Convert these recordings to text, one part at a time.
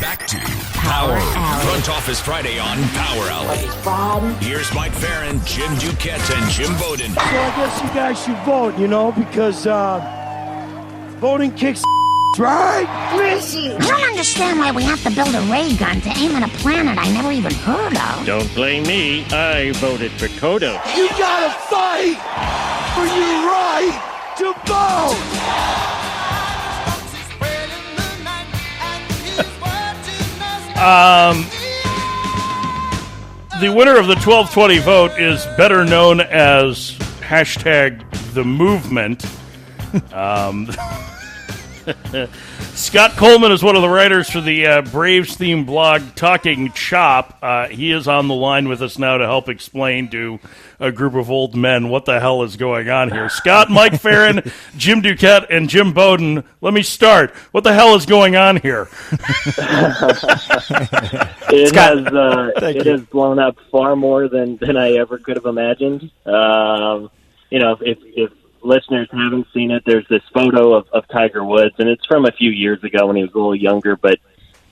Back to Power Alley. Front Office Friday on Power Alley. Here's Mike Farron, Jim Duquette, and Jim Bowden. So I guess you guys should vote, because voting kicks right? Listen, I don't understand why we have to build a ray gun to aim at a planet I never even heard of. Don't blame me. I voted for Kodo. You gotta fight for your right to vote! The winner of the 1220 vote is better known as #the movement. Scott Coleman is one of the writers for the Braves-themed blog Talking Chop. He is on the line with us now to help explain to a group of old men what the hell is going on here. Scott, Mike Farron, Jim Duquette, and Jim Bowden, let me start. What the hell is going on here? It has blown up far more than I ever could have imagined. If listeners haven't seen it, there's this photo of Tiger Woods, and it's from a few years ago when he was a little younger, but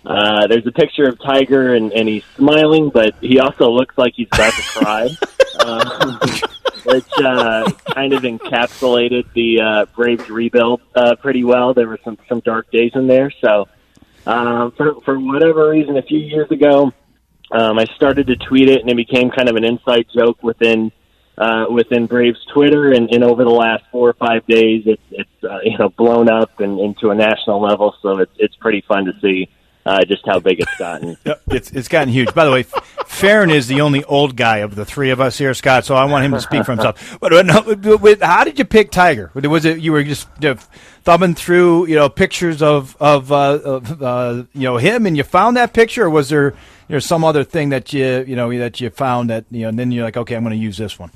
there's a picture of Tiger, and he's smiling, but he also looks like he's about to cry, which kind of encapsulated the Braves rebuild pretty well. There were some dark days in there, so for whatever reason, a few years ago, I started to tweet it, and it became kind of an inside joke within Braves Twitter, and over the last 4 or 5 days, it's blown up and into a national level. So it's pretty fun to see just how big it's gotten. It's gotten huge. By the way, Farron is the only old guy of the three of us here, Scott. So I want him to speak for himself. But how did you pick Tiger? Was it you were just thumbing through pictures of him and you found that picture, or was there some other thing that you found that and then you're like, okay, I'm going to use this one?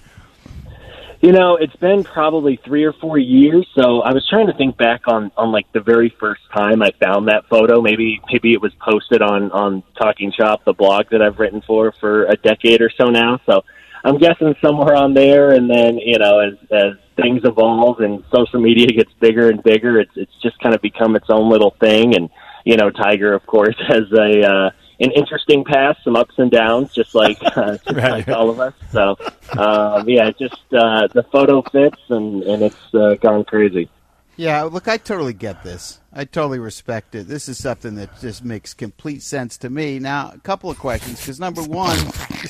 It's been probably 3 or 4 years, so I was trying to think back on like the very first time I found that photo. Maybe it was posted on Talking Shop, the blog that I've written for a decade or so now. So I'm guessing somewhere on there, and then, as things evolve and social media gets bigger and bigger, it's just kind of become its own little thing. And, Tiger, of course, has an interesting past, some ups and downs, just like all of us. So, the photo fits, and it's gone crazy. Yeah, look, I totally get this. I totally respect it. This is something that just makes complete sense to me. Now, a couple of questions, because number one,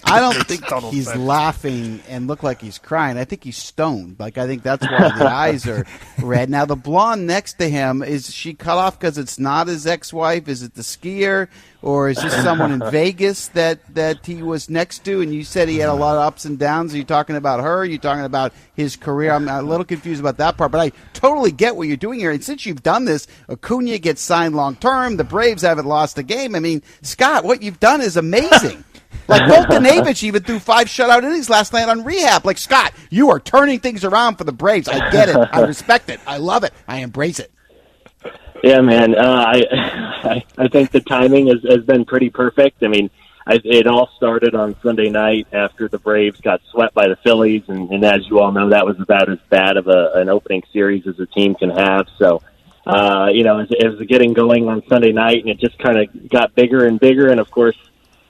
I don't think he's laughing and look like he's crying. I think he's stoned. I think that's why the eyes are red. Now, the blonde next to him, is she cut off because it's not his ex-wife? Is it the skier? Or is this someone in Vegas that he was next to? And you said he had a lot of ups and downs. Are you talking about her? Are you talking about his career? I'm a little confused about that part, but I totally get what you're doing here. And since you've done this, Acuna gets signed long-term. The Braves haven't lost a game. I mean, Scott, what you've done is amazing. Boltonevich even threw 5 shutout innings last night on rehab. Scott, you are turning things around for the Braves. I get it. I respect it. I love it. I embrace it. Yeah, man. I think the timing has been pretty perfect. I mean, it all started on Sunday night after the Braves got swept by the Phillies, and as you all know, that was about as bad of an opening series as a team can have. So, as getting going on Sunday night, and it just kind of got bigger and bigger, and of course,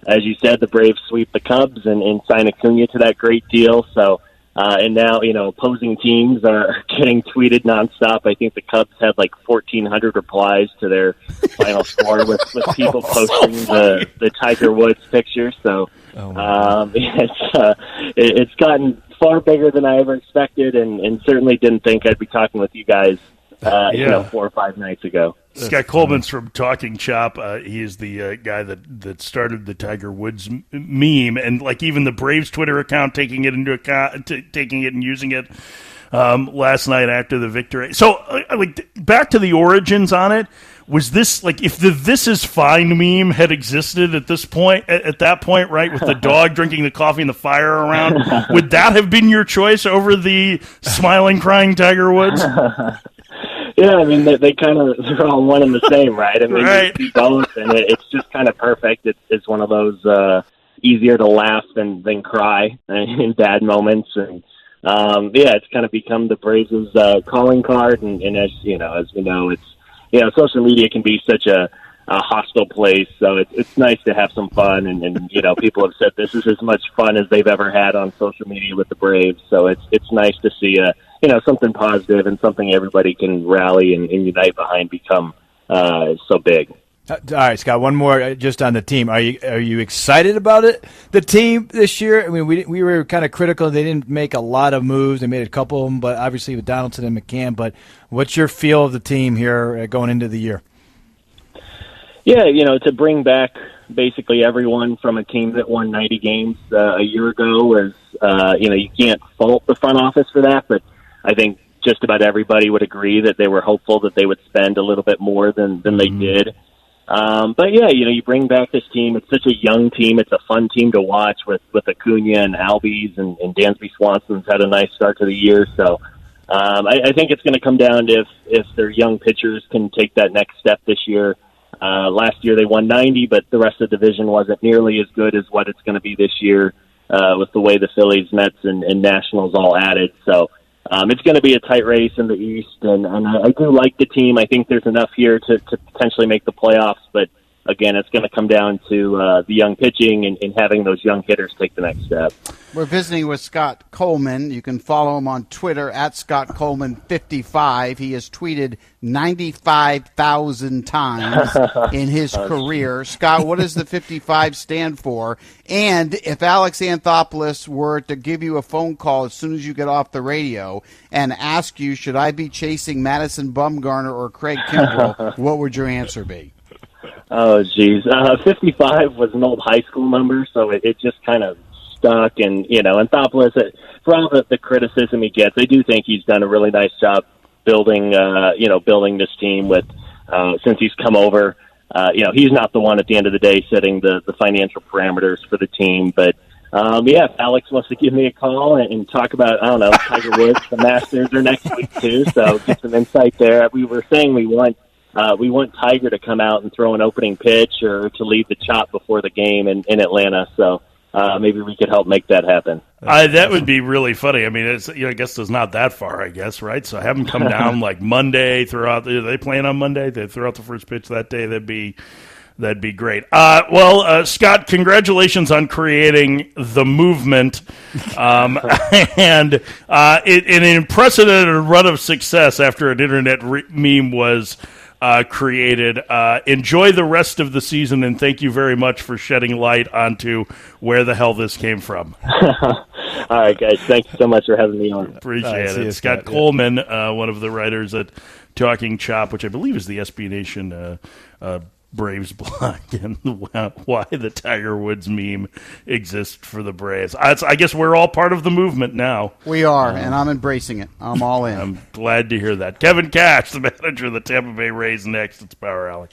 as you said, the Braves sweep the Cubs and sign Acuna to that great deal. So, and now, opposing teams are getting tweeted nonstop. I think the Cubs had 1,400 replies to their final score with people posting the Tiger Woods picture. So, it's gotten far bigger than I ever expected, and certainly didn't think I'd be talking with you guys, 4 or 5 nights ago. Scott Coleman's from Talking Chop. He is the guy that started the Tiger Woods meme, and even the Braves Twitter account taking it and using it last night after the victory. So, back to the origins on it. Was this if the "This is fine" meme had existed at this point, at that point, right, with the dog drinking the coffee and the fire around, would that have been your choice over the smiling, crying Tiger Woods? Yeah, I mean, they're all one and the same, right? I mean, right. You see both, and it's just kind of perfect. It's one of those easier to laugh than cry in bad moments, and it's kind of become the Braves' calling card. And as we know, it's social media can be such a a hostile place. So it's nice to have some fun, and people have said this is as much fun as they've ever had on social media with the Braves. So it's nice to see something positive and something everybody can rally and unite behind become so big. All right, Scott, one more just on the team. Are you excited about it, the team this year? I mean, we were kind of critical. They didn't make a lot of moves. They made a couple of them, but obviously with Donaldson and McCann. But what's your feel of the team here going into the year? Yeah, to bring back basically everyone from a team that won 90 games a year ago is, you can't fault the front office for that, but I think just about everybody would agree that they were hopeful that they would spend a little bit more than they did. But yeah, you bring back this team. It's such a young team. It's a fun team to watch with Acuna and Albies and Dansby Swanson's had a nice start to the year. So I think it's going to come down to if their young pitchers can take that next step this year. Last year they won 90, but the rest of the division wasn't nearly as good as what it's going to be this year with the way the Phillies, Mets, and Nationals all added. So it's going to be a tight race in the East, and I do like the team. I think there's enough here to potentially make the playoffs, but again, it's going to come down to the young pitching and having those young hitters take the next step. We're visiting with Scott Coleman. You can follow him on Twitter at ScottColeman55. He has tweeted 95,000 times in his career. Scott, what does the 55 stand for? And if Alex Anthopoulos were to give you a phone call as soon as you get off the radio and ask you, should I be chasing Madison Bumgarner or Craig Kimbrell, what would your answer be? Oh, geez. 55 was an old high school number, so it just kind of stuck. And, Anthopoulos, for all the criticism he gets, I do think he's done a really nice job building this team with since he's come over. He's not the one at the end of the day setting the financial parameters for the team. But, if Alex wants to give me a call and talk about, I don't know, Tiger Woods, the Masters are next week too, so get some insight there. We were saying we want Tiger to come out and throw an opening pitch or to lead the chop before the game in Atlanta. So maybe we could help make that happen. That would be really funny. I mean, it's, I guess it's not that far, I guess, right? So have them come down like Monday throughout. Are they playing on Monday? They throw out the first pitch that day. That'd be great. Scott, congratulations on creating the movement and an unprecedented run of success after an internet meme was created. Enjoy the rest of the season, and thank you very much for shedding light onto where the hell this came from. All right, guys. Thanks so much for having me on. Appreciate it. Scott Coleman, one of the writers at Talking Chop, which I believe is the SB Nation Braves blog, and why the Tiger Woods meme exists for the Braves. I guess we're all part of the movement now. We are, and I'm embracing it. I'm all in. I'm glad to hear that. Kevin Cash, the manager of the Tampa Bay Rays, next. It's Power Alley.